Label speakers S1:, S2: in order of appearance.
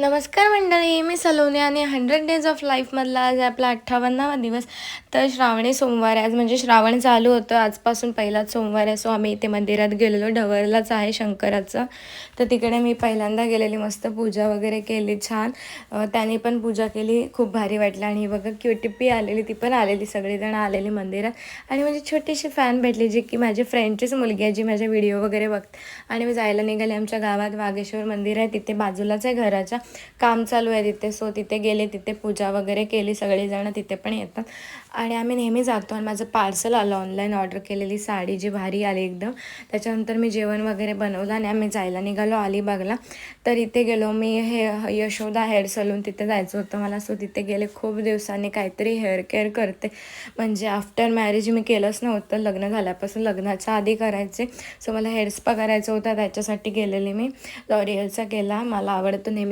S1: नमस्कार मंडळी, मी सलोनी आणि 100 डेज ऑफ लाईफमधला आज आपला 58वा दिवस. तर श्रावणी सोमवार आहे आज, म्हणजे श्रावण चालू होतं आजपासून पहिलाच सोमवार आहे. सो आम्ही इथे मंदिरात गेलेलो, ढवळलाच आहे शंकराचं. तर तिकडे मी पहिल्यांदा गेलेली, मस्त पूजा वगैरे केली छान. त्याने पण पूजा केली, खूप भारी वाटलं. आणि बघा क्यूटिपी आलेली, ती पण आलेली, सगळेजण आलेली मंदिरात. आणि माझी छोटीशी फॅन भेटली, जी की माझी फ्रेंडचीच मुलगी आहे, जी माझे व्हिडिओ वगैरे बघते. आणि मी जायला निघाले. आमच्या गावात वाघेश्वर मंदिर आहे, तिथे बाजूलाच आहे घराच्या, काम चालू आहे तिथे. सो तिथे गेले, तिथे पूजा वगैरे केली. सगळेजण तिथे पण येतात आणि आम्ही नेहमी जातो. आणि माझं पार्सल आलं, ऑनलाईन ऑर्डर केलेली साडी, जी भारी आली एकदम. त्याच्यानंतर मी जेवण वगैरे बनवलं आणि आम्ही जायला निघालो अलिबागला. तर इथे गेलो मी, यशोदा हेअर सलून, तिथे जायचं होतं मला. सो तिथे गेले. खूप दिवसांनी काहीतरी हेअर केअर करते, म्हणजे आफ्टर मॅरेज मी केलंच नव्हतं, लग्न झाल्यापासून. लग्नाच्या आधी करायचे. सो मला हेअर स्पा करायचं होतं, त्याच्यासाठी गेलेले मी. लॉरियलचा केला, मला आवडतो नेहमी